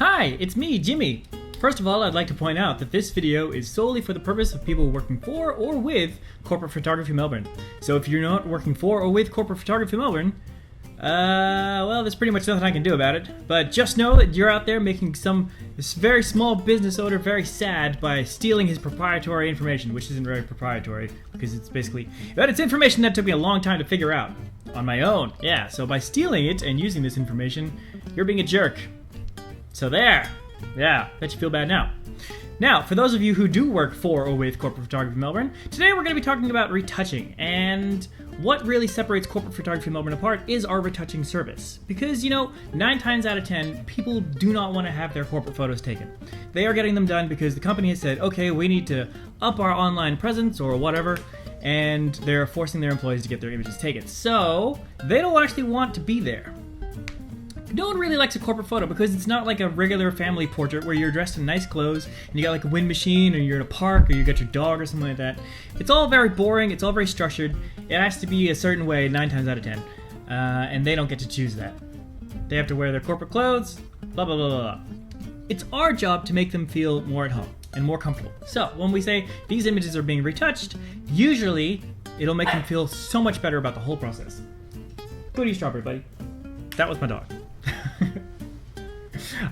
Hi, it's me, Jimmy. First of all, I'd like to point out that this video is solely for the purpose of people working for or with Corporate Photography Melbourne. So if you're not working for or with Corporate Photography Melbourne, well, there's pretty much nothing I can do about it. But just know that you're out there making this very small business owner very sad by stealing his proprietary information, which isn't very proprietary because it's it's information that took me a long time to figure out on my own. Yeah, so by stealing it and using this information, you're being a jerk. So there. Yeah, bet you feel bad now. Now, for those of you who do work for or with Corporate Photography Melbourne, today we're going to be talking about retouching, and what really separates Corporate Photography Melbourne apart is our retouching service. Because, 9 times out of 10, people do not want to have their corporate photos taken. They are getting them done because the company has said, okay, we need to up our online presence or whatever, and they're forcing their employees to get their images taken. So, they don't actually want to be there. No one really likes a corporate photo because it's not like a regular family portrait where you're dressed in nice clothes and you got like a wind machine or you're in a park or you got your dog or something like that. It's all very boring, it's all very structured. It has to be a certain way 9 times out of 10. And they don't get to choose that. They have to wear their corporate clothes, blah, blah, blah, blah. It's our job to make them feel more at home and more comfortable. So when we say these images are being retouched, usually it'll make them feel so much better about the whole process. Booty strawberry, buddy. That was my dog.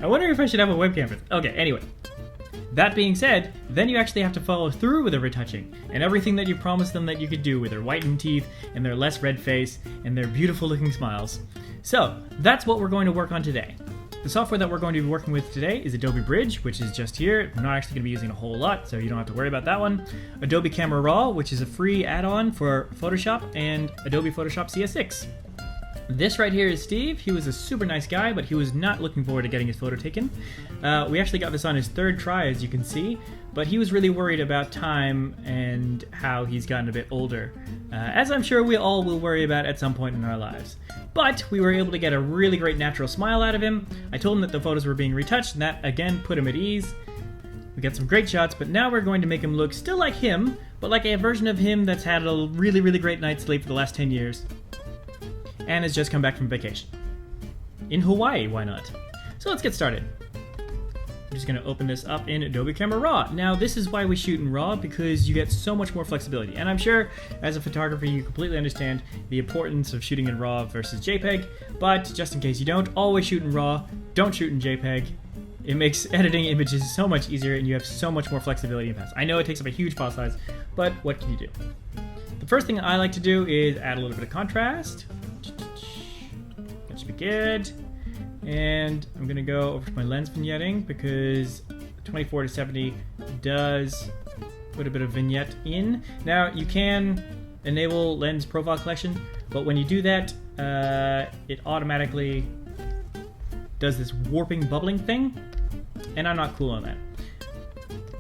I wonder if I should have a webcam for this. Okay, anyway. That being said, then you actually have to follow through with the retouching and everything that you promised them that you could do with their whitened teeth and their less red face and their beautiful looking smiles. So, that's what we're going to work on today. The software that we're going to be working with today is Adobe Bridge, which is just here. We're not actually going to be using a whole lot, so you don't have to worry about that one. Adobe Camera Raw, which is a free add-on for Photoshop, and Adobe Photoshop CS6. This right here is Steve. He was a super nice guy, but he was not looking forward to getting his photo taken. We actually got this on his 3rd try, as you can see, but he was really worried about time and how he's gotten a bit older, as I'm sure we all will worry about at some point in our lives. But we were able to get a really great natural smile out of him. I told him that the photos were being retouched, and that, again, put him at ease. We got some great shots, but now we're going to make him look still like him, but like a version of him that's had a really, really great night's sleep for the last 10 years. And has just come back from vacation. In Hawaii, why not? So let's get started. I'm just going to open this up in Adobe Camera Raw. Now this is why we shoot in RAW, because you get so much more flexibility. And I'm sure as a photographer you completely understand the importance of shooting in RAW versus JPEG, but just in case you don't, always shoot in RAW, don't shoot in JPEG. It makes editing images so much easier and you have so much more flexibility in post. I know it takes up a huge file size, but what can you do? The first thing I like to do is add a little bit of contrast. That should be good. And I'm going to go over to my lens vignetting because 24 to 70 does put a bit of vignette in. Now you can enable lens profile collection, but when you do that, it automatically does this warping bubbling thing, and I'm not cool on that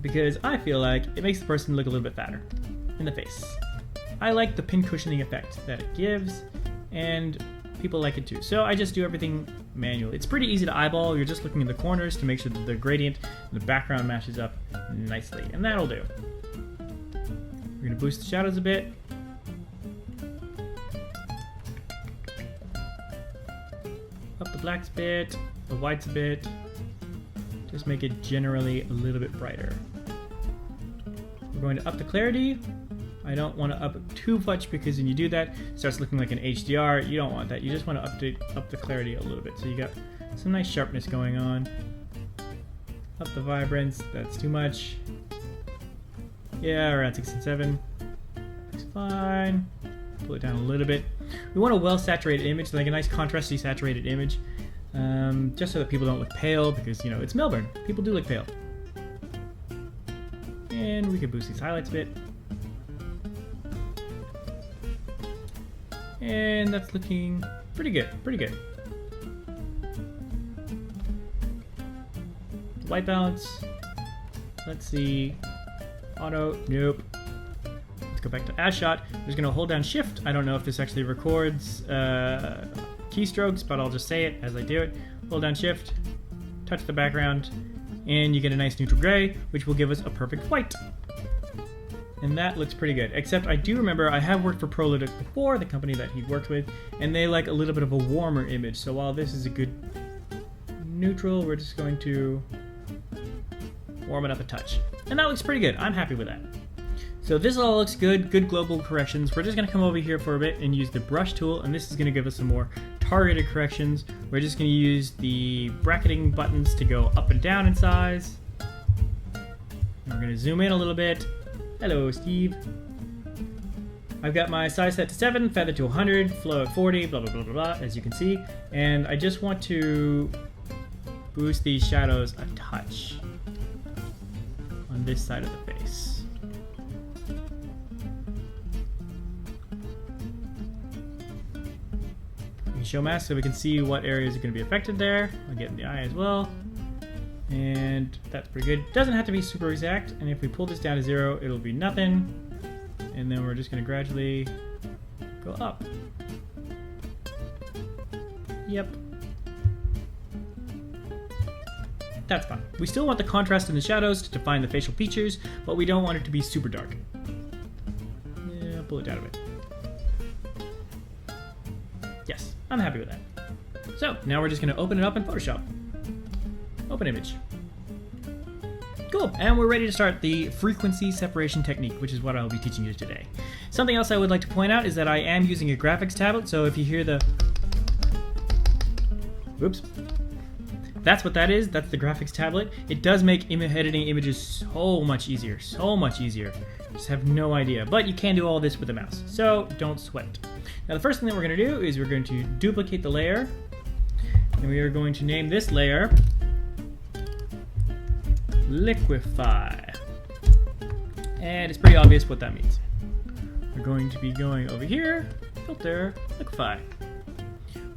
because I feel like it makes the person look a little bit fatter in the face. I like the pin cushioning effect that it gives, and people like it too. So I just do everything manually. It's pretty easy to eyeball. You're just looking in the corners to make sure that the gradient and the background matches up nicely, and that'll do. We're going to boost the shadows a bit. Up the blacks a bit, the whites a bit. Just make it generally a little bit brighter. We're going to up the clarity. I don't want to up it too much because when you do that, it starts looking like an HDR. You don't want that. You just want to up the clarity a little bit. So you got some nice sharpness going on. Up the vibrance. That's too much. Yeah, around 6 and 7. Looks fine. Pull it down a little bit. We want a well-saturated image, like a nice contrasty saturated image, just so that people don't look pale because, it's Melbourne. People do look pale. And we can boost these highlights a bit. And that's looking pretty good, pretty good. White balance. Let's see. Auto, nope. Let's go back to as shot. I'm just gonna hold down shift. I don't know if this actually records keystrokes, but I'll just say it as I do it. Hold down shift, touch the background, and you get a nice neutral gray, which will give us a perfect white. And that looks pretty good, except I do remember I have worked for Proludec before, the company that he worked with, and they like a little bit of a warmer image. So while this is a good neutral, we're just going to warm it up a touch. And that looks pretty good. I'm happy with that. So this all looks good, good global corrections. We're just gonna come over here for a bit and use the brush tool, and this is gonna give us some more targeted corrections. We're just gonna use the bracketing buttons to go up and down in size. And we're gonna zoom in a little bit. Hello, Steve. I've got my size set to 7, feather to 100, flow at 40, blah, blah, blah, blah, blah, as you can see. And I just want to boost these shadows a touch on this side of the face. Show mask so we can see what areas are going to be affected there. I'll get in the eye as well. And that's pretty good. Doesn't have to be super exact. And if we pull this down to 0, it'll be nothing. And then we're just going to gradually go up. Yep. That's fine. We still want the contrast in the shadows to define the facial features, but we don't want it to be super dark. Yeah, pull it down a bit. Yes, I'm happy with that. So now we're just going to open it up in Photoshop. Open image. Cool, and we're ready to start the frequency separation technique, which is what I'll be teaching you today. Something else I would like to point out is that I am using a graphics tablet, so if you hear the... Oops. That's what that is. That's the graphics tablet. It does make editing images so much easier. So much easier. Just have no idea. But you can do all this with a mouse, so don't sweat it. Now the first thing that we're going to do is we're going to duplicate the layer. And we are going to name this layer Liquify. And it's pretty obvious what that means. We're going to be going over here, filter, Liquify.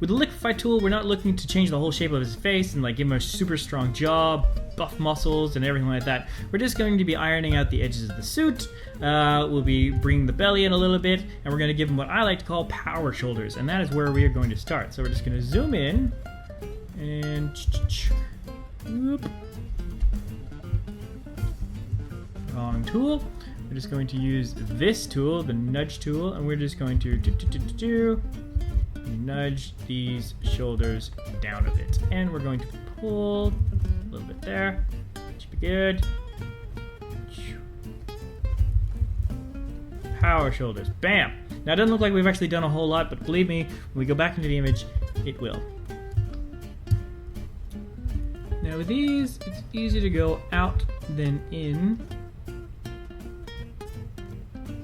With the Liquify tool, we're not looking to change the whole shape of his face and like give him a super strong jaw, buff muscles, and everything like that. We're just going to be ironing out the edges of the suit. We'll be bringing the belly in a little bit, and we're going to give him what I like to call power shoulders, and that is where we are going to start. So we're just going to zoom in, and whoop. Wrong tool. We're just going to use this tool, the nudge tool, and we're just going to nudge these shoulders down a bit. And we're going to pull a little bit there. Should be good. Power shoulders. Bam! Now it doesn't look like we've actually done a whole lot, but believe me, when we go back into the image, it will. Now with these, it's easier to go out than in.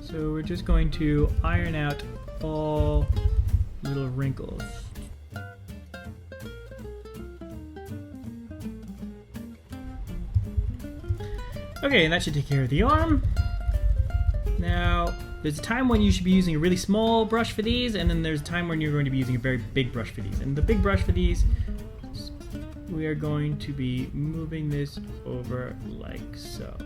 So we're just going to iron out all little wrinkles. Okay, and that should take care of the arm. Now, there's a time when you should be using a really small brush for these, and then there's a time when you're going to be using a very big brush for these. And the big brush for these, we are going to be moving this over like so.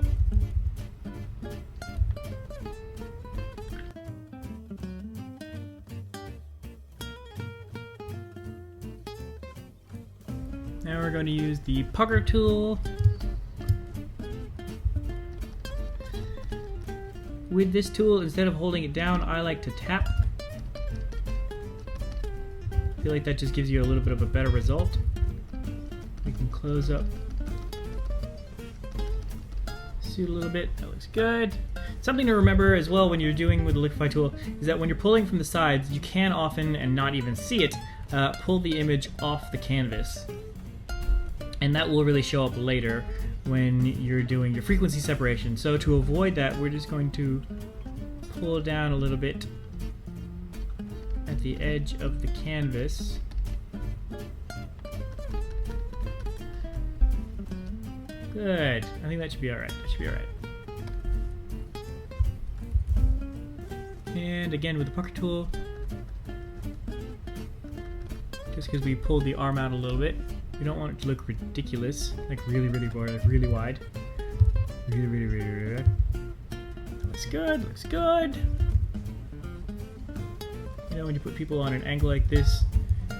Now we're going to use the pucker tool. With this tool, instead of holding it down, I like to tap. I feel like that just gives you a little bit of a better result. We can close up suit a little bit. That looks good. Something to remember as well when you're doing with the Liquify tool is that when you're pulling from the sides, you can often, and not even see it, pull the image off the canvas. And that will really show up later when you're doing your frequency separation. So to avoid that, we're just going to pull down a little bit at the edge of the canvas. Good. I think that should be alright. That should be alright. And again with the pucker tool, just because we pulled the arm out a little bit. We don't want it to look ridiculous, like really wide. Really wide. Looks good, looks good. You know, when you put people on an angle like this,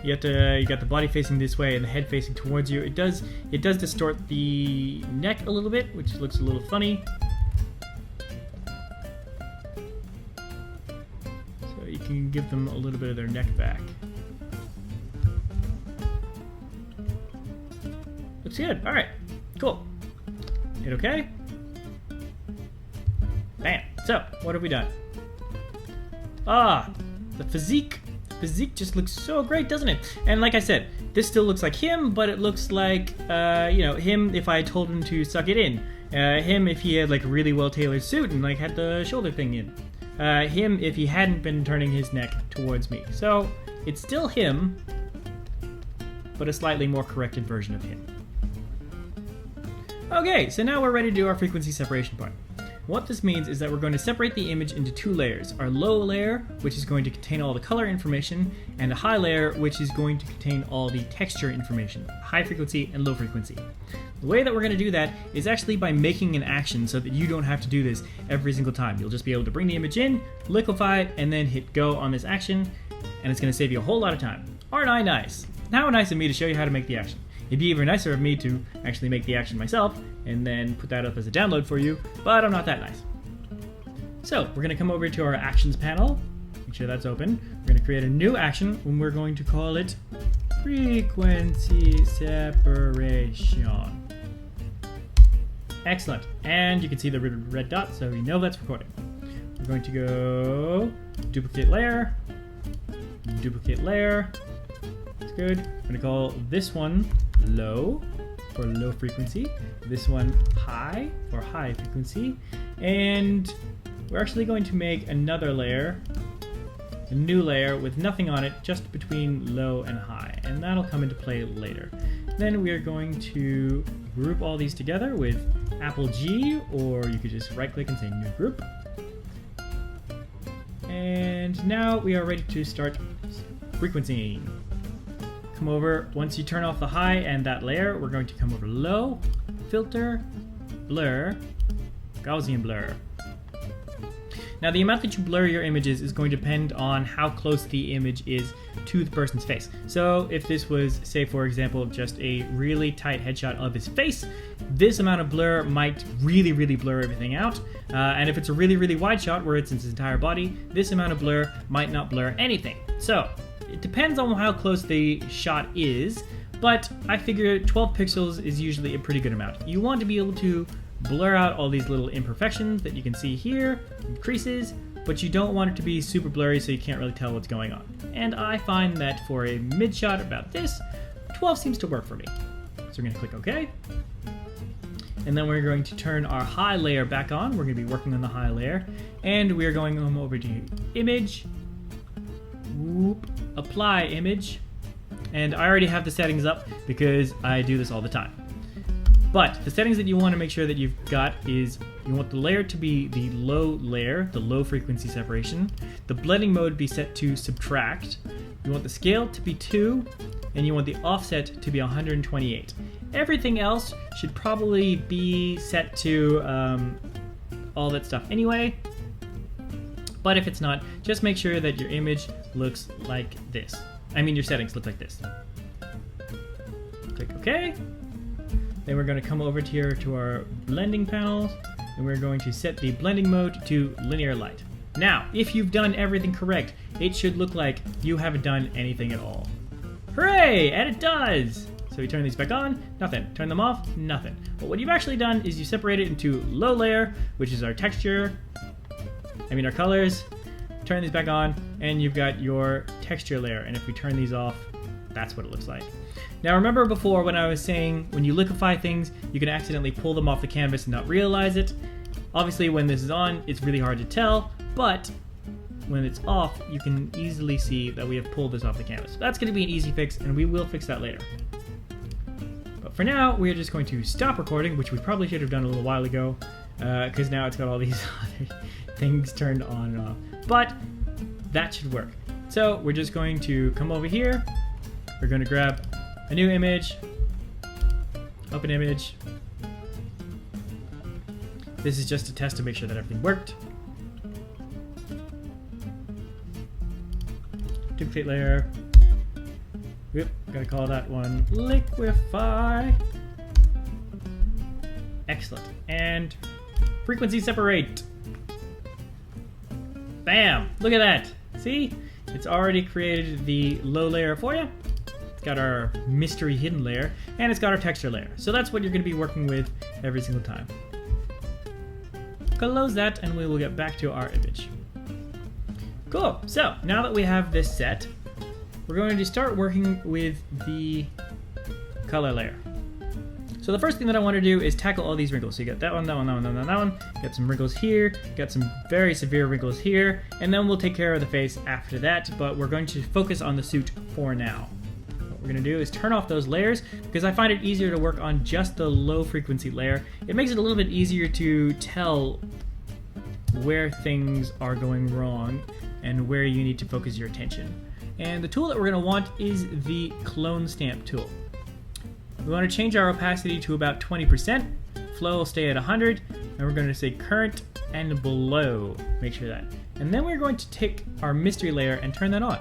you got the body facing this way and the head facing towards you. It does distort the neck a little bit, which looks a little funny. So you can give them a little bit of their neck back. Looks good. All right, cool. Hit OK. Bam. So, what have we done? Ah, the physique. The physique just looks so great, doesn't it? And like I said, this still looks like him, but it looks like, you know, him if I told him to suck it in. Him if he had like a really well-tailored suit and like had the shoulder thing in. Him if he hadn't been turning his neck towards me. So, it's still him, but a slightly more corrected version of him. Okay, so now we're ready to do our frequency separation part. What this means is that we're going to separate the image into two layers. Our low layer, which is going to contain all the color information, and a high layer, which is going to contain all the texture information, high frequency and low frequency. The way that we're going to do that is actually by making an action so that you don't have to do this every single time. You'll just be able to bring the image in, liquefy it, and then hit go on this action, and it's going to save you a whole lot of time. Aren't I nice? How nice of me to show you how to make the action. It'd be even nicer of me to actually make the action myself and then put that up as a download for you, but I'm not that nice. So we're going to come over to our actions panel, make sure that's open. We're going to create a new action and we're going to call it frequency separation. Excellent. And you can see the red dot, so we know that's recording. We're going to go duplicate layer. That's good. I'm going to call this one low for low frequency, this one high for high frequency, and we're actually going to make another layer, a new layer with nothing on it, just between low and high, and that'll come into play later. Then we are going to group all these together with Apple G, or you could just right click and say new group. And now we are ready to start frequencying. Come over, once you turn off the high and that layer, we're going to come over to low, filter, blur, Gaussian blur. Now the amount that you blur your images is going to depend on how close the image is to the person's face. So if this was, say for example, just a really tight headshot of his face, this amount of blur might really blur everything out. And if it's a really wide shot where it's his entire body, this amount of blur might not blur anything. So it depends on how close the shot is, but I figure 12 pixels is usually a pretty good amount. You want to be able to blur out all these little imperfections that you can see here, creases, but you don't want it to be super blurry so you can't really tell what's going on. And I find that for a mid shot about this, 12 seems to work for me. So we're going to click OK. And then we're going to turn our high layer back on. We're going to be working on the high layer. And we're going over to image, whoop, apply image, and I already have the settings up because I do this all the time. But the settings that you want to make sure that you've got is you want the layer to be the low layer, the low frequency separation, the blending mode be set to subtract, you want the scale to be 2, and you want the offset to be 128. Everything else should probably be set to all that stuff anyway. But if it's not, just make sure that your image looks like this. I mean, your settings look like this. Click OK. Then we're going to come over here to our blending panel, and we're going to set the blending mode to linear light. Now, if you've done everything correct, it should look like you haven't done anything at all. Hooray! And it does! So we turn these back on, nothing. Turn them off, nothing. But what you've actually done is you separate it into low layer, which is our texture, our colors, turn these back on, and you've got your texture layer. And if we turn these off, that's what it looks like. Now remember before when I was saying when you liquefy things, you can accidentally pull them off the canvas and not realize it. Obviously when this is on, it's really hard to tell, but when it's off, you can easily see that we have pulled this off the canvas. So that's going to be an easy fix, and we will fix that later. But for now, we are just going to stop recording, which we probably should have done a little while ago, because now it's got all these other things turned on and off. But that should work. So we're just going to come over here. We're going to grab a new image, open image. This is just a test to make sure that everything worked. Duplicate layer. Yep, gotta call that one Liquify. Excellent. And frequency separate. Bam! Look at that. See? It's already created the low layer for you. got our mystery hidden layer, and it's got our texture layer. So that's what you're going to be working with every single time. Close that, and we will get back to our image. Cool. So now that we have this set, we're going to start working with the color layer. So the first thing that I want to do is tackle all these wrinkles. So you got that one, that one, that one, that one, that one. Got some wrinkles here, got some very severe wrinkles here, and then we'll take care of the face after that, but we're going to focus on the suit for now. What we're going to do is turn off those layers, because I find it easier to work on just the low frequency layer. It makes it a little bit easier to tell where things are going wrong and where you need to focus your attention. And the tool that we're going to want is the clone stamp tool. We want to change our opacity to about 20%. Flow will stay at 100, and we're going to say current and below. Make sure that. And then we're going to take our mystery layer and turn that on.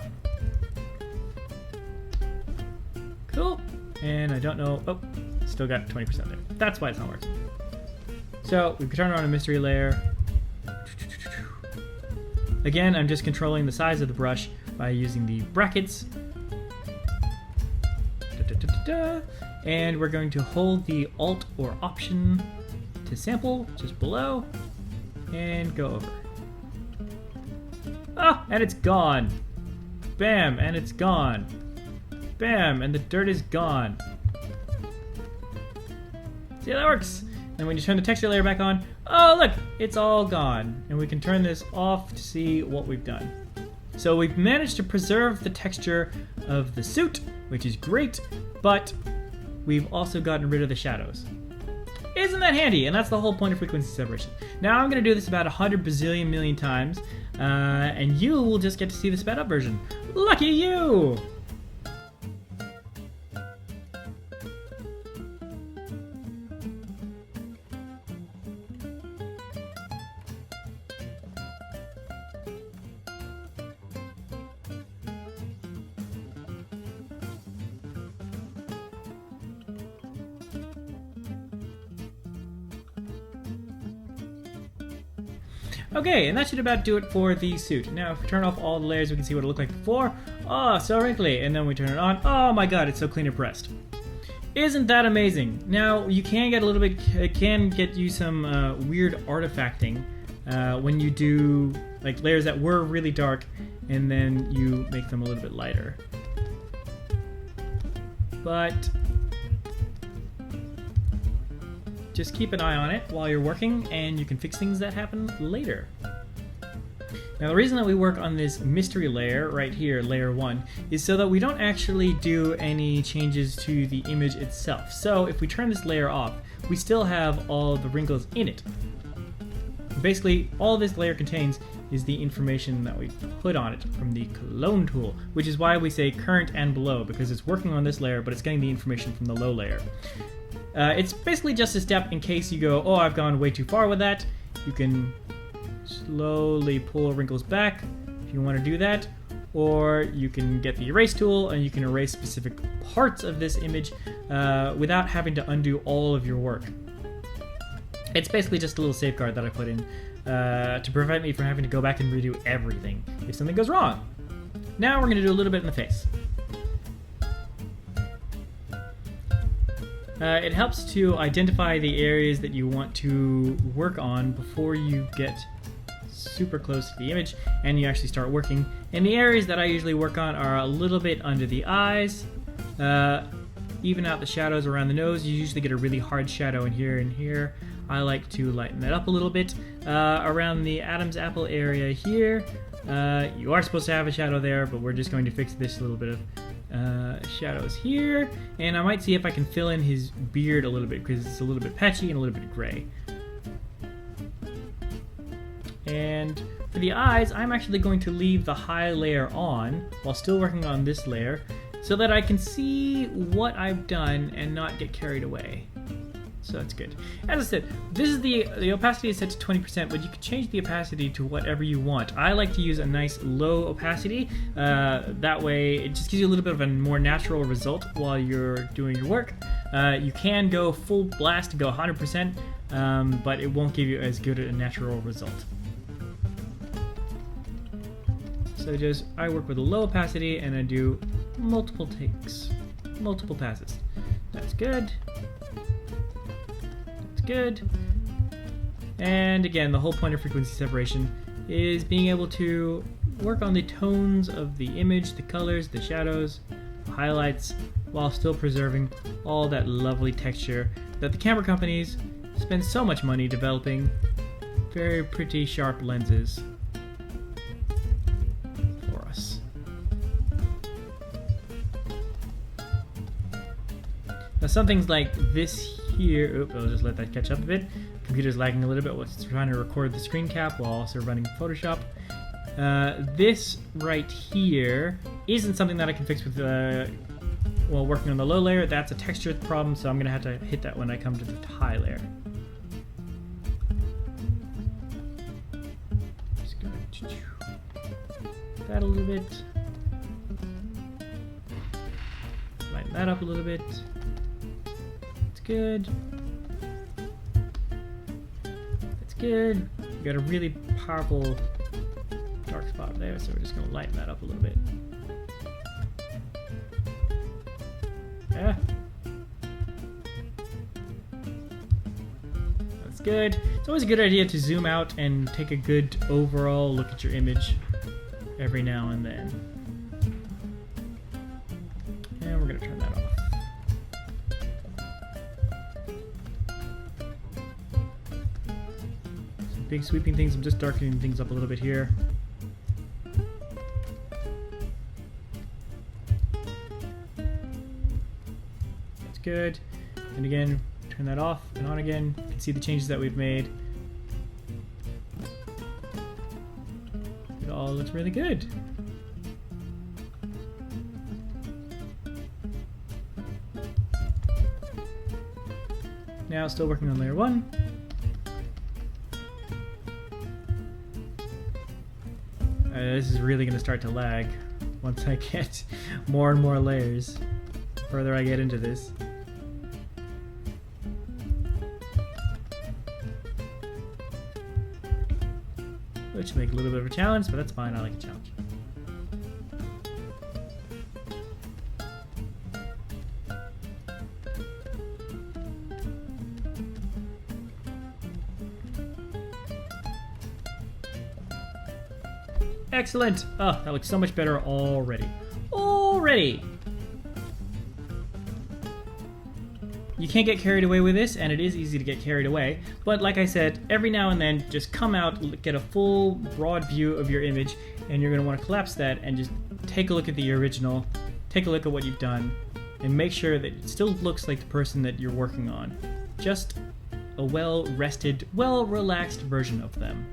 Cool. And I don't know. Oh, still got 20% there. That's why it's not working. So we can turn on a mystery layer. Again, I'm just controlling the size of the brush by using the brackets. And we're going to hold the Alt or Option to sample just below and go over. Ah, and it's gone. Bam, and it's gone. Bam, and the dirt is gone. See how that works? And when you turn the texture layer back on, oh look, it's all gone. And we can turn this off to see what we've done. So we've managed to preserve the texture of the suit, which is great, but we've also gotten rid of the shadows. Isn't that handy? And that's the whole point of frequency separation. Now I'm going to do this about 100 bazillion million times, and you will just get to see the sped up version. Lucky you! Okay, and that should about do it for the suit. Now, if we turn off all the layers, we can see what it looked like before. Oh, so wrinkly. And then we turn it on. Oh my god, it's so clean and pressed. Isn't that amazing? Now, you can get a little bit, it can get you some weird artifacting when you do like layers that were really dark and then you make them a little bit lighter. But just keep an eye on it while you're working, and you can fix things that happen later. Now the reason that we work on this mystery layer right here, layer 1, is so that we don't actually do any changes to the image itself. So if we turn this layer off, we still have all the wrinkles in it. Basically, all this layer contains is the information that we put on it from the clone tool, which is why we say current and below, because it's working on this layer, but it's getting the information from the low layer. It's basically just a step in case you go, oh, I've gone way too far with that. You can slowly pull wrinkles back if you want to do that, or you can get the erase tool and you can erase specific parts of this image without having to undo all of your work. It's basically just a little safeguard that I put in to prevent me from having to go back and redo everything if something goes wrong. Now we're going to do a little bit in the face. It helps to identify the areas that you want to work on before you get super close to the image and you actually start working. And the areas that I usually work on are a little bit under the eyes, even out the shadows around the nose. You usually get a really hard shadow in here and here. I like to lighten that up a little bit. Around the Adam's apple area here, you are supposed to have a shadow there, but we're just going to fix this little bit of shadows here, and I might see if I can fill in his beard a little bit because it's a little bit patchy and a little bit gray. And for the eyes, I'm actually going to leave the high layer on while still working on this layer so that I can see what I've done and not get carried away. So that's good. As I said, this is the opacity is set to 20%, but you can change the opacity to whatever you want. I like to use a nice low opacity. That way, it just gives you a little bit of a more natural result while you're doing your work. You can go full blast and go 100%, but it won't give you as good a natural result. So I work with a low opacity and I do multiple takes. multiple passes. That's good. That's good. And again, the whole point of frequency separation is being able to work on the tones of the image, the colors, the shadows, the highlights, while still preserving all that lovely texture that the camera companies spend so much money developing very pretty sharp lenses for us. Now some things like this here, oops, I'll just let that catch up a bit. Computer's lagging a little bit while it's trying to record the screen cap while also running Photoshop. This right here isn't something that I can fix with while working on the low layer. That's a texture problem, so I'm gonna have to hit that when I come to the high layer. Just gonna that a little bit. Lighten that up a little bit. It's good. It's good. We got a really powerful dark spot there, so we're just gonna lighten that up a little bit. Yeah. That's good. It's always a good idea to zoom out and take a good overall look at your image every now and then. And we're gonna turn that off. Some big sweeping things. I'm just darkening things up a little bit here. Good. And again, turn that off and on again. You can see the changes that we've made. It all looks really good. Now still working on layer 1. This is really going to start to lag once I get more and more layers the further I get into this. Which will make a little bit of a challenge, but that's fine. I like a challenge. Excellent! Oh, that looks so much better already. Already! You can't get carried away with this, and it is easy to get carried away, but like I said, every now and then, just come out, get a full, broad view of your image, and you're going to want to collapse that and just take a look at the original, take a look at what you've done, and make sure that it still looks like the person that you're working on. Just a well-rested, well-relaxed version of them.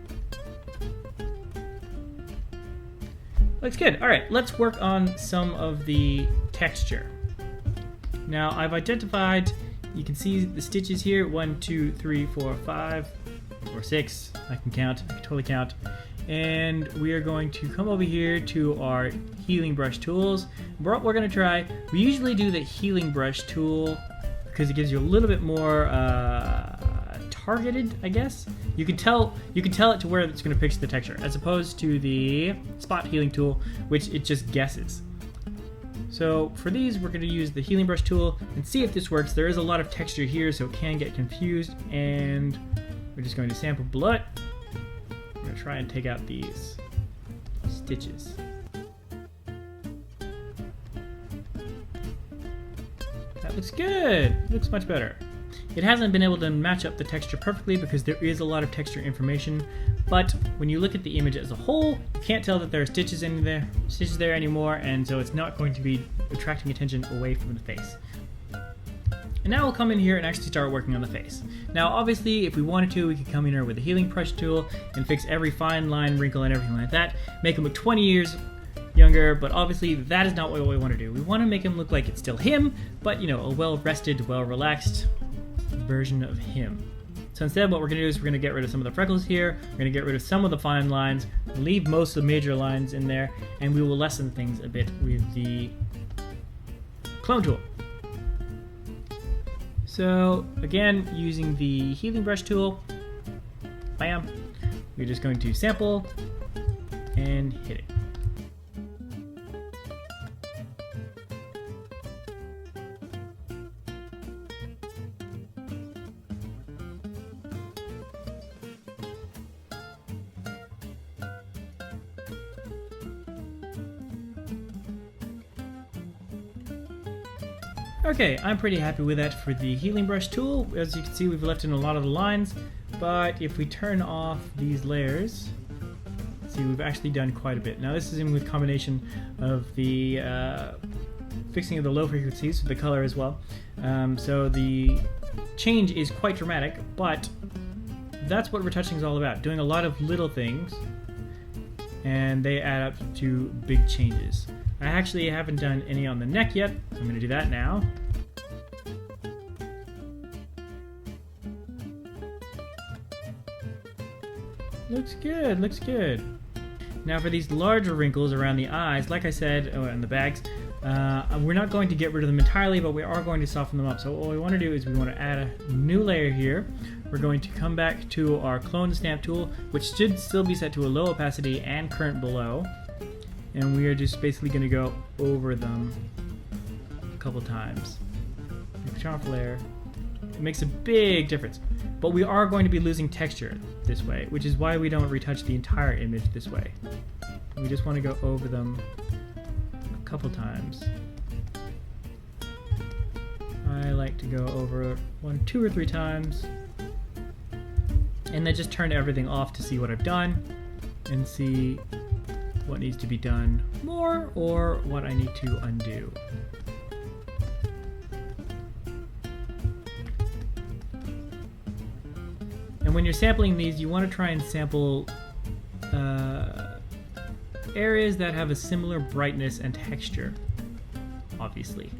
Looks good. Alright, let's work on some of the texture. Now, I've identified, you can see the stitches here, 1, 2, 3, 4, 5, or 6, I can count, I can totally count. And we are going to come over here to our healing brush tools. What we're going to try, we usually do the healing brush tool because it gives you a little bit more targeted, I guess. You can tell it to where it's going to pitch the texture, as opposed to the spot healing tool, which it just guesses. So for these, we're going to use the healing brush tool and see if this works. There is a lot of texture here, so it can get confused, and we're just going to sample below it. We're going to try and take out these stitches. That looks good. It looks much better. It hasn't been able to match up the texture perfectly because there is a lot of texture information, but when you look at the image as a whole, you can't tell that there are stitches there anymore, and so it's not going to be attracting attention away from the face. And now we'll come in here and actually start working on the face. Now obviously, if we wanted to, we could come in here with the healing brush tool and fix every fine line, wrinkle, and everything like that, make him look 20 years younger, but obviously that is not what we want to do. We want to make him look like it's still him, but you know, a well-rested, well-relaxed version of him. So instead, what we're going to do is we're going to get rid of some of the freckles here, we're going to get rid of some of the fine lines, leave most of the major lines in there, and we will lessen things a bit with the clone tool. So again, using the healing brush tool, bam, we're just going to sample and hit it. Okay, I'm pretty happy with that for the healing brush tool. As you can see, we've left in a lot of the lines, but if we turn off these layers, see, we've actually done quite a bit. Now this is in with combination of the fixing of the low frequencies with the color as well. So the change is quite dramatic, but that's what retouching is all about. Doing a lot of little things, and they add up to big changes. I actually haven't done any on the neck yet, so I'm going to do that now. Looks good, looks good. Now for these larger wrinkles around the eyes, like I said, and the bags, we're not going to get rid of them entirely, but we are going to soften them up. So what we want to do is we want to add a new layer here. We're going to come back to our clone stamp tool, which should still be set to a low opacity and current below. And we are just basically going to go over them a couple times. Turn off layer. It makes a big difference. But we are going to be losing texture this way, which is why we don't retouch the entire image this way. We just want to go over them a couple times. I like to go over 1, 2, or 3 times. And then just turn everything off to see what I've done and see what needs to be done more or what I need to undo. And when you're sampling these, you want to try and sample areas that have a similar brightness and texture, obviously.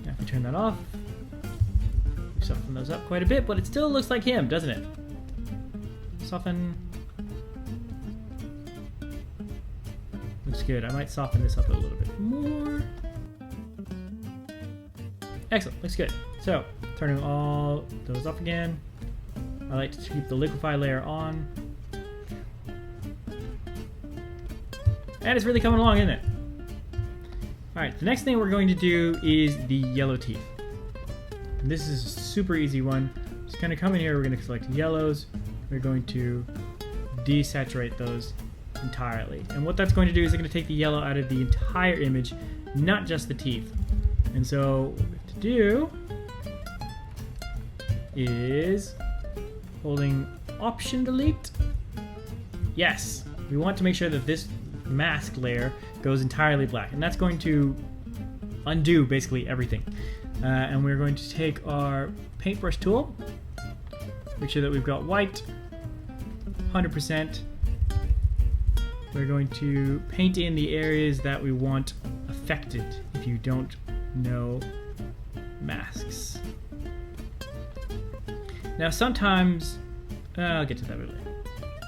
Now if we turn that off, soften those up quite a bit, but it still looks like him, doesn't it? Soften. Looks good. I might soften this up a little bit more. Excellent, looks good. So, turning all those off again. I like to keep the Liquify layer on. And it's really coming along, isn't it? Alright, the next thing we're going to do is the yellow teeth. And this is a super easy one. Just kind of come in here, we're going to select yellows. We're going to desaturate those entirely. And what that's going to do is it's going to take the yellow out of the entire image, not just the teeth. And so what we have to do is holding Option Delete. Yes, we want to make sure that this mask layer goes entirely black. And that's going to undo basically everything. And we're going to take our paintbrush tool, make sure that we've got white, 100%. We're going to paint in the areas that we want affected if you don't know masks. Now sometimes, I'll get to that later.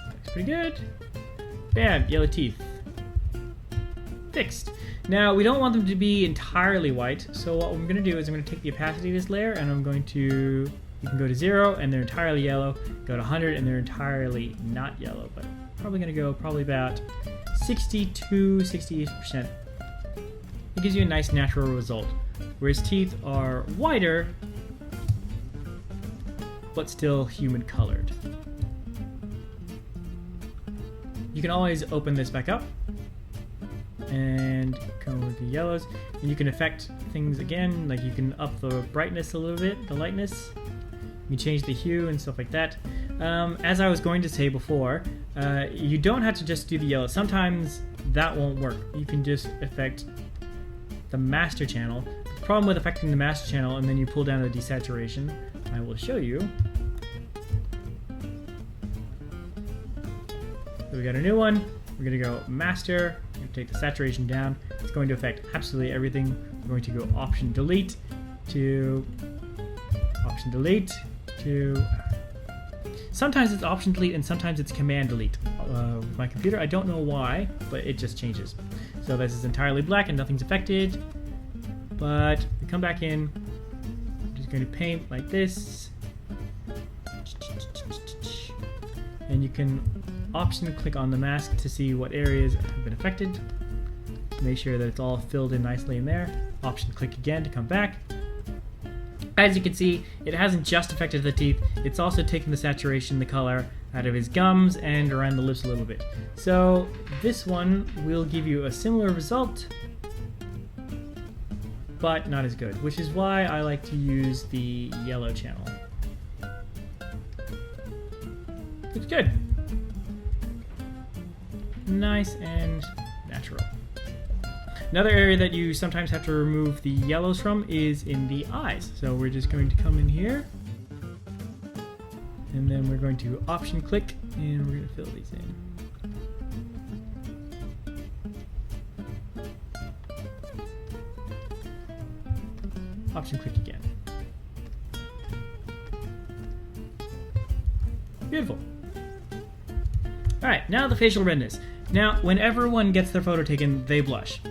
Looks pretty good. Bam, yellow teeth. Fixed. Now, we don't want them to be entirely white, so what I'm going to do is I'm going to take the opacity of this layer and I'm going to, you can go to 0 and they're entirely yellow, go to 100 and they're entirely not yellow, but probably going to go about 60-68%. It gives you a nice natural result, whereas teeth are whiter, but still human colored. You can always open this back up and come with the yellows, and you can affect things again, like you can up the brightness a little bit, the lightness, you can change the hue and stuff like that. As I was going to say before, you don't have to just do the yellow. Sometimes that won't work. You can just affect the master channel. The problem with affecting the master channel and then you pull down the desaturation, I will show you. So we got a new one. We're going to go master. We're going to take the saturation down. It's going to affect absolutely everything. We're going to go option delete to option delete to. Sometimes it's option delete and sometimes it's command delete. With my computer, I don't know why, but it just changes. So this is entirely black and nothing's affected. But we come back in. I'm just going to paint like this. And you can option click on the mask to see what areas have been affected. Make sure that it's all filled in nicely in there. Option click again to come back. As you can see, it hasn't just affected the teeth, it's also taken the saturation, the color, out of his gums and around the lips a little bit. So this one will give you a similar result, but not as good, which is why I like to use the yellow channel. It's good. Nice and natural. Another area that you sometimes have to remove the yellows from is in the eyes. So we're just going to come in here, and then we're going to option click, and we're going to fill these in. Option click again. Beautiful. Alright, now the facial redness. Now, when everyone gets their photo taken, they blush.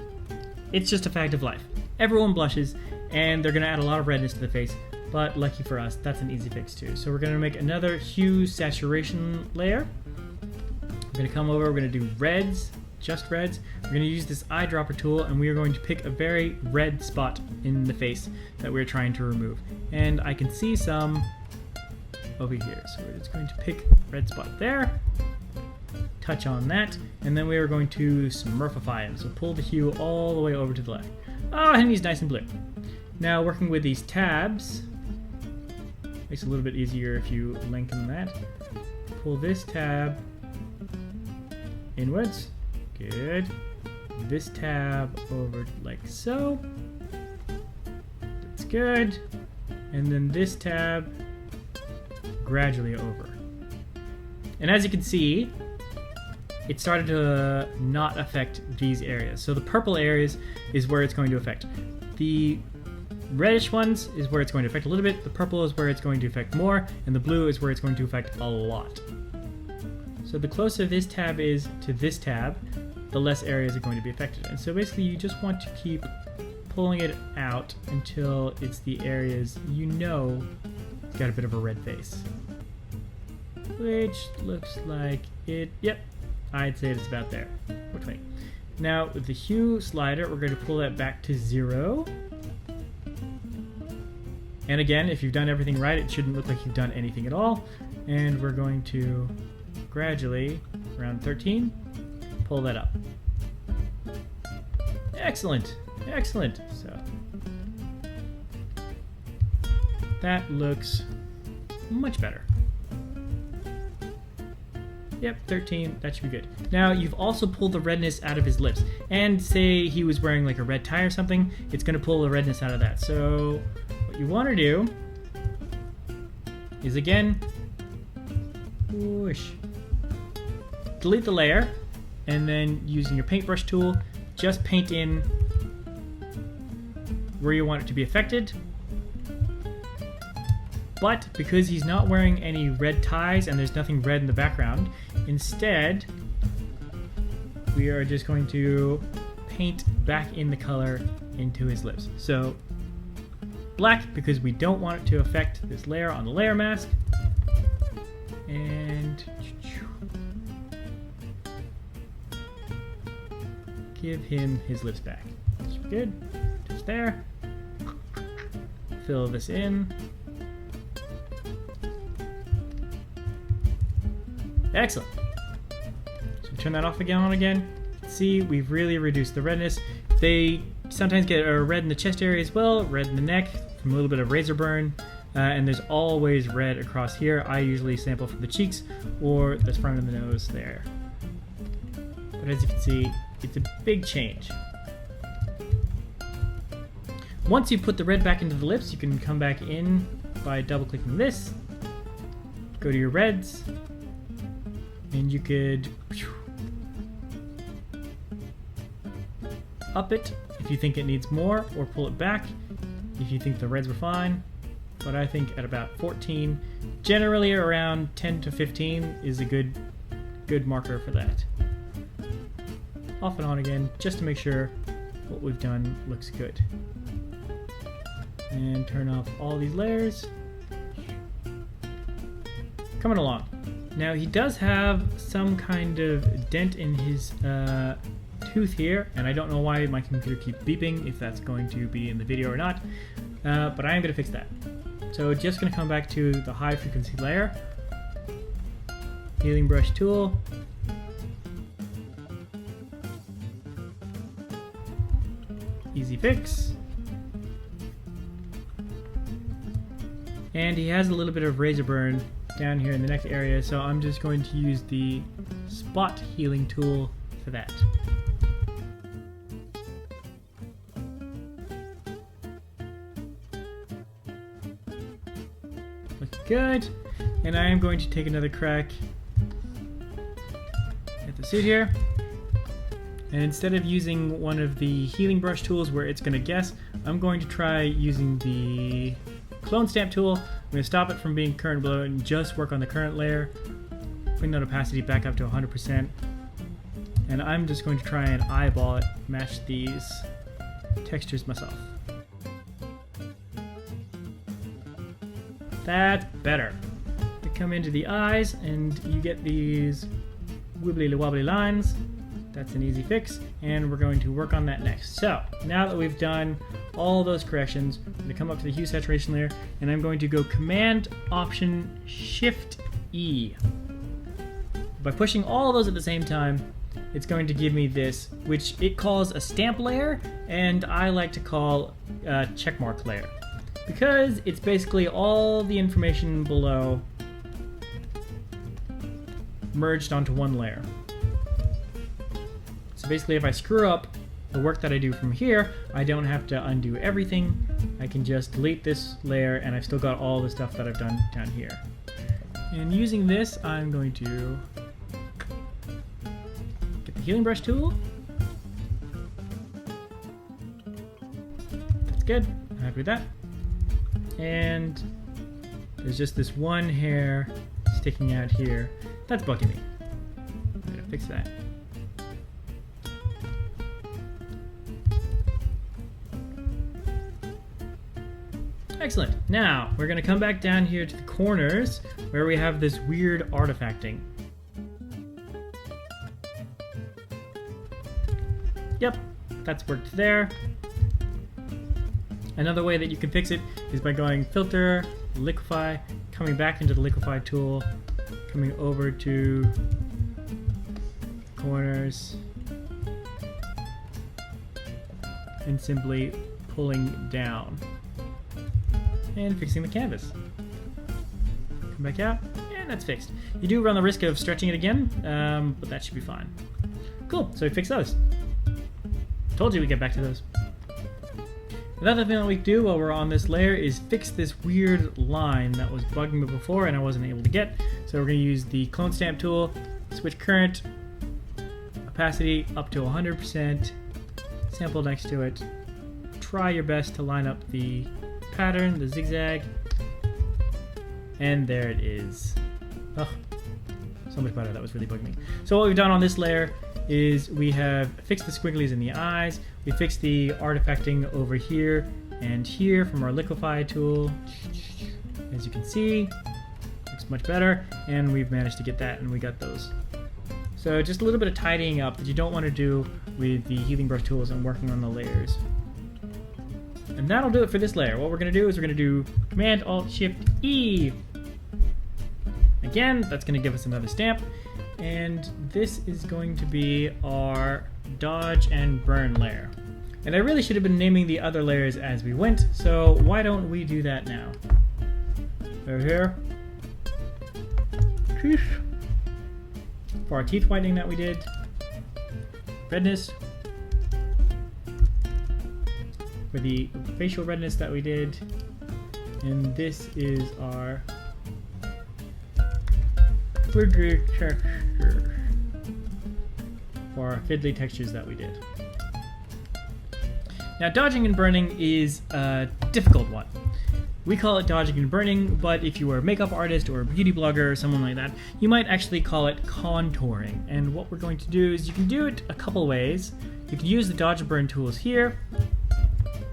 It's just a fact of life. Everyone blushes, and they're going to add a lot of redness to the face, but lucky for us, that's an easy fix too. So we're going to make another hue saturation layer. We're going to come over, we're going to do reds, just reds. We're going to use this eyedropper tool, and we are going to pick a very red spot in the face that we're trying to remove. And I can see some over here, so we're just going to pick a red spot there, touch on that, and then we are going to smurfify him. So pull the hue all the way over to the left. Oh, and he's nice and blue. Now working with these tabs, makes it a little bit easier if you lengthen that. Pull this tab inwards. Good. This tab over like so. That's good. And then this tab gradually over. And as you can see, it started to not affect these areas. So the purple areas is where it's going to affect. The reddish ones is where it's going to affect a little bit, the purple is where it's going to affect more, and the blue is where it's going to affect a lot. So the closer this tab is to this tab, the less areas are going to be affected. And so basically you just want to keep pulling it out until it's the areas you know it's got a bit of a red face. Which looks like it, yep, I'd say it's about there, 420. Now with the hue slider, we're going to pull that back to 0. And again, if you've done everything right, it shouldn't look like you've done anything at all. And we're going to gradually, around 13, pull that up. Excellent, excellent. So that looks much better. Yep, 13, that should be good. Now, you've also pulled the redness out of his lips. And say he was wearing like a red tie or something, it's gonna pull the redness out of that. So what you wanna do is again, whoosh, delete the layer, and then using your paintbrush tool, just paint in where you want it to be affected. But because he's not wearing any red ties and there's nothing red in the background, instead we are just going to paint back in the color into his lips. So black, because we don't want it to affect this layer on the layer mask. And give him his lips back. That's good. Just there. Fill this in. Excellent. So turn that off again on again. See, we've really reduced the redness. They sometimes get red in the chest area as well, red in the neck from a little bit of razor burn, and there's always red across here. I usually sample from the cheeks or the front of the nose there. But as you can see, it's a big change. Once you put the red back into the lips, you can come back in by double-clicking this, go to your reds, and you could up it if you think it needs more, or pull it back if you think the reds were fine. But I think at about 14, generally around 10 to 15 is a good marker for that. Off and on again, just to make sure what we've done looks good. And turn off all these layers. Coming along. Now he does have some kind of dent in his tooth here, and I don't know why my computer keeps beeping, if that's going to be in the video or not, but I am going to fix that. So just going to come back to the high frequency layer, Healing brush tool. Easy fix. And he has a little bit of razor burn down here in the neck area, so I'm just going to use the spot healing tool for that. Looking good. And I am going to take another crack at the suit here. And instead of using one of the healing brush tools where it's going to guess, I'm going to try using the clone stamp tool. I'm going to stop it from being current below and just work on the current layer. Bring that opacity back up to 100%. And I'm just going to try and eyeball it, match these textures myself. That's better. You come into the eyes and you get these wibbly wobbly lines. That's an easy fix, and we're going to work on that next. So now that we've done all those corrections, I'm going to come up to the hue saturation layer, and I'm going to go Command Option Shift E. By pushing all of those at the same time, it's going to give me this, which it calls a stamp layer, and I like to call a checkmark layer, because it's basically all the information below merged onto one layer. So basically, if I screw up the work that I do from here, I don't have to undo everything. I can just delete this layer, and I've still got all the stuff that I've done down here. And using this, I'm going to get the healing brush tool. That's good. I'm happy with that. And there's just this one hair sticking out here. That's bugging me. I'm gonna fix that. Excellent. Now, we're going to come back down here to the corners where we have this weird artifacting. Yep, that's worked there. Another way that you can fix it is by going Filter, Liquify, coming back into the Liquify tool, coming over to corners, and simply pulling down. And fixing the canvas. Come back out, and that's fixed. You do run the risk of stretching it again, but that should be fine. Cool, so we fix those. Told you we'd get back to those. Another thing that we do while we're on this layer is fix this weird line that was bugging me before and I wasn't able to get. So we're going to use the clone stamp tool, switch current, opacity up to 100%, sample next to it. Try your best to line up the pattern, the zigzag, and there it is. Oh, so much better. That was really bugging me. So what we've done on this layer is we have fixed the squigglies in the eyes, we fixed the artifacting over here and here from our Liquify tool. As you can see, looks much better, and we've managed to get that, and we got those. So just a little bit of tidying up that you don't want to do with the healing brush tools and working on the layers. And that'll do it for this layer. What we're going to do is we're going to do Command Alt Shift E. Again, that's going to give us another stamp. And this is going to be our dodge and burn layer. And I really should have been naming the other layers as we went, so why don't we do that now? Over here. Teeth. For our teeth whitening that we did. Redness. For the facial redness that we did. And this is our fiddly texture. For our fiddly textures that we did. Now, dodging and burning is a difficult one. We call it dodging and burning, but if you are a makeup artist or a beauty blogger or someone like that, you might actually call it contouring. And what we're going to do is you can do it a couple ways. You can use the dodge and burn tools here,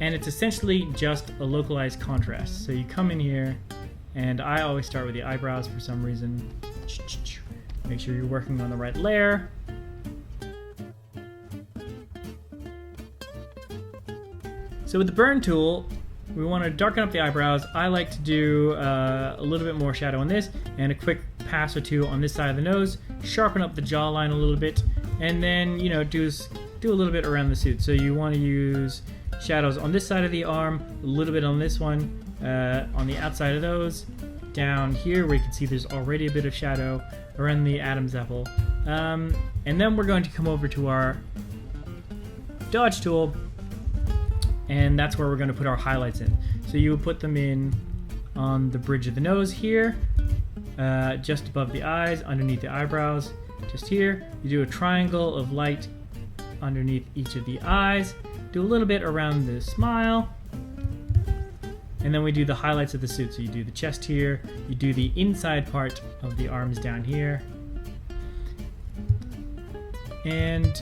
and it's essentially just a localized contrast. So you come in here, and I always start with the eyebrows for some reason. Make sure you're working on the right layer. So with the burn tool, we want to darken up the eyebrows. I like to do a little bit more shadow on this and a quick pass or two on this side of the nose, sharpen up the jawline a little bit, and then, you know, do a little bit around the suit. So you want to use shadows on this side of the arm, a little bit on this one, on the outside of those, down here where you can see there's already a bit of shadow around the Adam's apple. And then we're going to come over to our dodge tool, and that's where we're going to put our highlights in. So you would put them in on the bridge of the nose here, just above the eyes, underneath the eyebrows, just here. You do a triangle of light underneath each of the eyes, do a little bit around the smile, and then we do the highlights of the suit. So you do the chest here, you do the inside part of the arms down here, and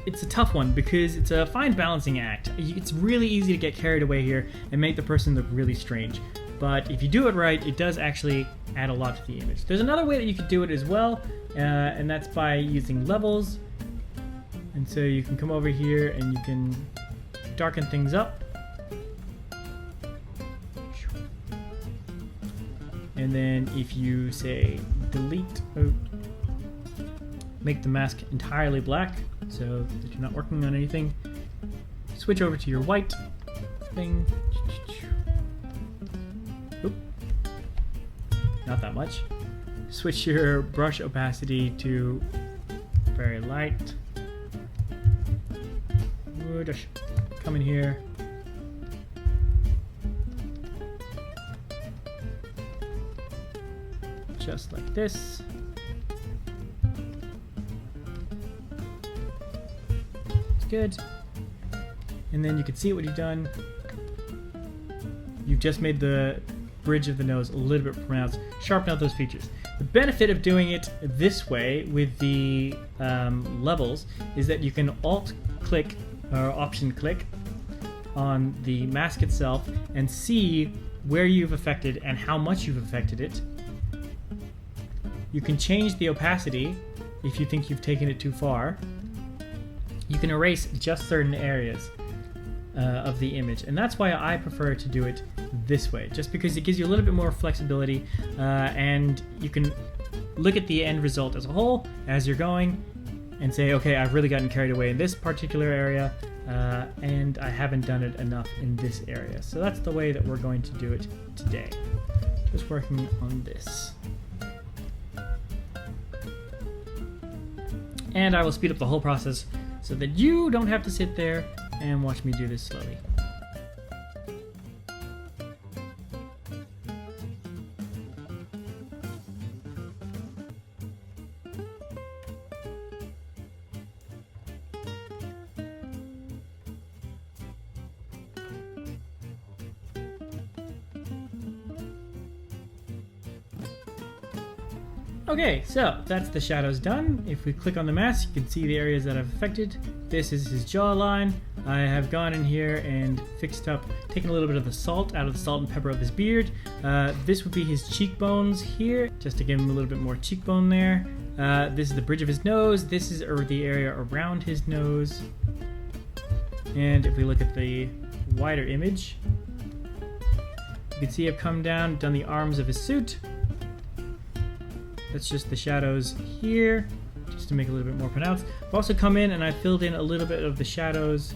it's a tough one because it's a fine balancing act. It's really easy to get carried away here and make the person look really strange. But if you do it right, it does actually add a lot to the image. There's another way that you could do it as well, and that's by using levels. And so you can come over here and you can darken things up. And then if you say delete, make the mask entirely black so that you're not working on anything, switch over to your white thing. Oop. Not that much. Switch your brush opacity to very light. Just come in here. Just like this. It's good. And then you can see what you've done. You've just made the bridge of the nose a little bit pronounced. Sharpen out those features. The benefit of doing it this way with the levels is that you can Alt-click or Option-click on the mask itself and see where you've affected and how much you've affected it. You can change the opacity if you think you've taken it too far. You can erase just certain areas of the image, and that's why I prefer to do it this way, just because it gives you a little bit more flexibility, and you can look at the end result as a whole as you're going and say, okay, I've really gotten carried away in this particular area, and I haven't done it enough in this area. So that's the way that we're going to do it today. Just working on this. And I will speed up the whole process so that you don't have to sit there and watch me do this slowly. Okay, so that's the shadows done. If we click on the mask, you can see the areas that I've affected. This is his jawline. I have gone in here and fixed up, taken a little bit of the salt out of the salt and pepper of his beard. This would be his cheekbones here, just to give him a little bit more cheekbone there. This is the bridge of his nose. This is the area around his nose. And if we look at the wider image, you can see I've come down, done the arms of his suit. That's just the shadows here, just to make it a little bit more pronounced. I've also come in and I filled in a little bit of the shadows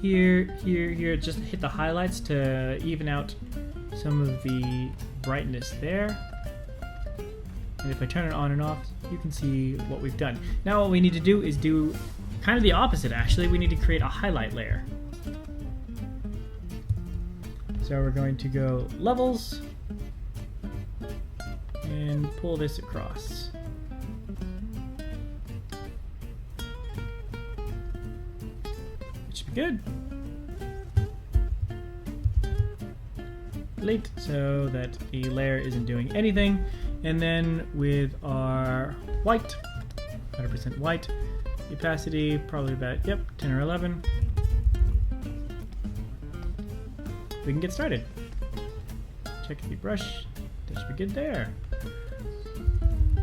here, here, just hit the highlights to even out some of the brightness there. And if I turn it on and off, you can see what we've done. Now what we need to do is do kind of the opposite, actually. We need to create a highlight layer. So we're going to go Levels, and pull this across. It should be good. Delete so that the layer isn't doing anything. And then with our white, 100% white, the opacity probably about, 10 or 11. We can get started. Check the brush. That should be good there.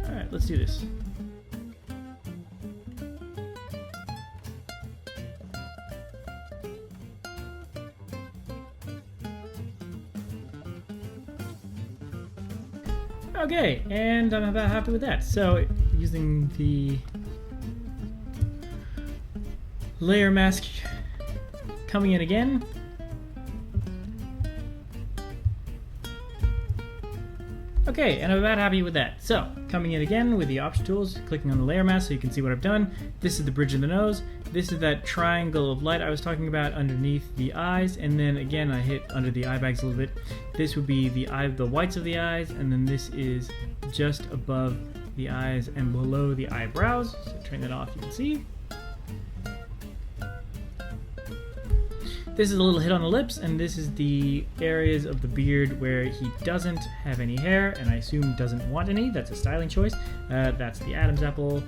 Alright, let's do this. Okay, and I'm about happy with that. So using the layer mask, coming in again. Okay, and I'm about happy with that. So, coming in again with the option tools, clicking on the layer mask so you can see what I've done. This is the bridge of the nose. This is that triangle of light I was talking about underneath the eyes, and then again I hit under the eye bags a little bit. This would be the whites of the eyes, and then this is just above the eyes and below the eyebrows. So turn that off, you can see. This is a little hit on the lips, and this is the areas of the beard where he doesn't have any hair, and I assume doesn't want any. That's a styling choice. That's the Adam's apple.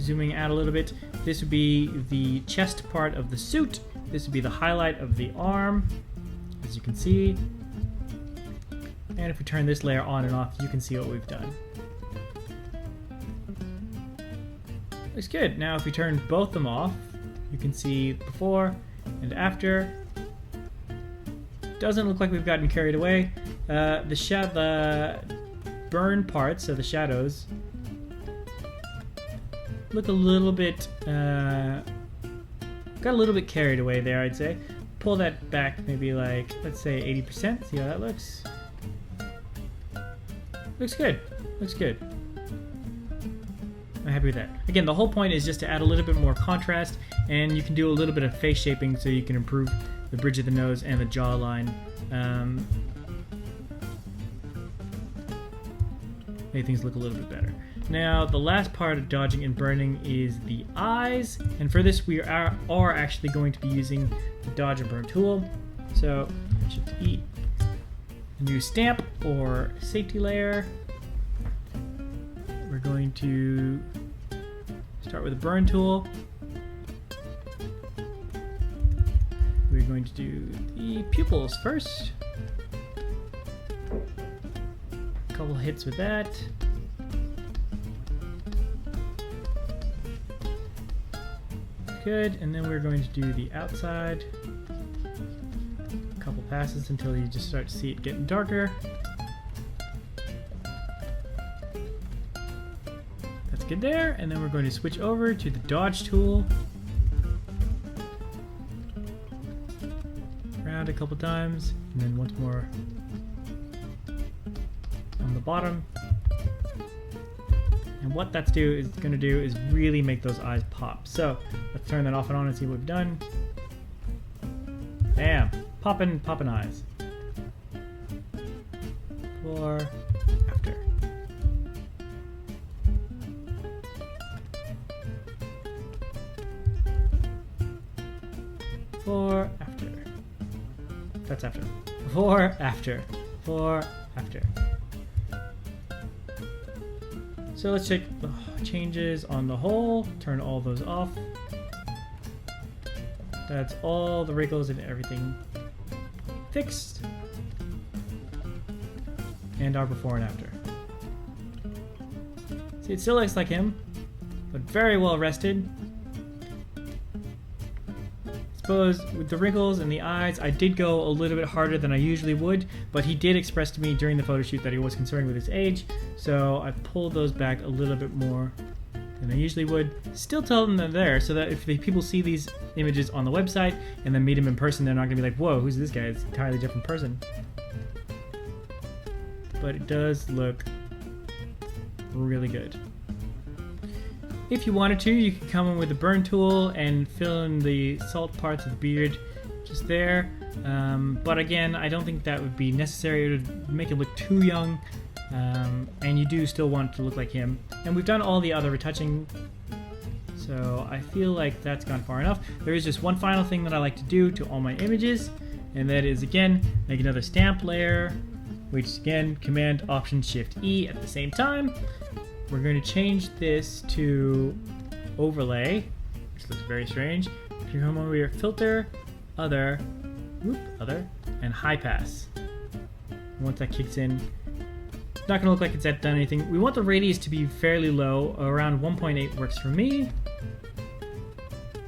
Zooming out a little bit, this would be the chest part of the suit. This would be the highlight of the arm, as you can see. And if we turn this layer on and off, you can see what we've done. Looks good. Now if we turn both of them off, you can see before and after. Doesn't look like we've gotten carried away. The burn parts, so the shadows, look a little bit, got a little bit carried away there, I'd say. Pull that back maybe like, let's say 80%, see how that looks. Looks good, looks good. I'm happy with that. Again, the whole point is just to add a little bit more contrast, and you can do a little bit of face shaping so you can improve the bridge of the nose and the jawline. Make things look a little bit better. Now, the last part of dodging and burning is the eyes, and for this we are actually going to be using the dodge and burn tool. So, Shift E, new stamp or safety layer. We're going to start with the burn tool. We're going to do the pupils first. A couple hits with that. Good, and then we're going to do the outside. A couple passes until you just start to see it getting darker. That's good there, and then we're going to switch over to the dodge tool. Around a couple times, and then once more on the bottom. And what that's going to do is really make those eyes pop. So let's turn that off and on and see what we've done. Bam! Poppin' eyes. Before, after. Before, after. That's after. Before, after. Before, after. So let's check the changes on the whole, turn all those off. That's all the wrinkles and everything fixed. And our before and after. See, it still looks like him, but very well rested. Suppose with the wrinkles and the eyes, I did go a little bit harder than I usually would, but he did express to me during the photo shoot that he was concerned with his age, so I pulled those back a little bit more than I usually would. Still tell them they're there, so that if the people see these images on the website and then meet him in person, they're not going to be like, whoa, who's this guy? It's an entirely different person. But it does look really good. If you wanted to, you could come in with the burn tool and fill in the salt parts of the beard just there. But again, I don't think that would be necessary. It would make it look too young. And you do still want it to look like him. And we've done all the other retouching, so I feel like that's gone far enough. There is just one final thing that I like to do to all my images, and that is, again, make another stamp layer, which again, Command Option Shift E at the same time. We're going to change this to overlay, which looks very strange. If you come over here, filter, other, and high pass. Once that kicks in, it's not going to look like it's done anything. We want the radius to be fairly low, around 1.8 works for me.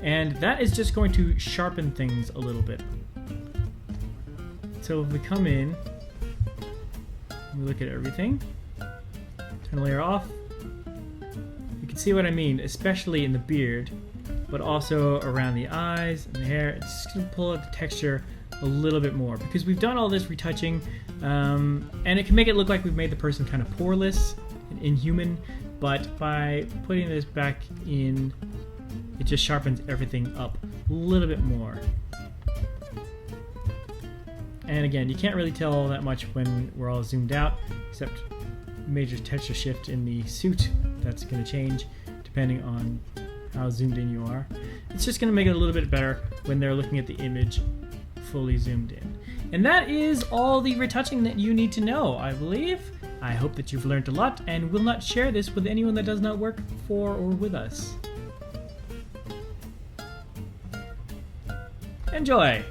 And that is just going to sharpen things a little bit. So if we come in, we look at everything. Turn the layer off. You can see what I mean, especially in the beard, but also around the eyes and the hair. It's just going to pull out the texture a little bit more because we've done all this retouching, and it can make it look like we've made the person kind of poreless and inhuman, but by putting this back in, it just sharpens everything up a little bit more. And again, you can't really tell that much when we're all zoomed out, except major texture shift in the suit that's going to change depending on how zoomed in you are. It's just going to make it a little bit better when they're looking at the image fully zoomed in. And that is all the retouching that you need to know, I believe. I hope that you've learned a lot and will not share this with anyone that does not work for or with us. Enjoy!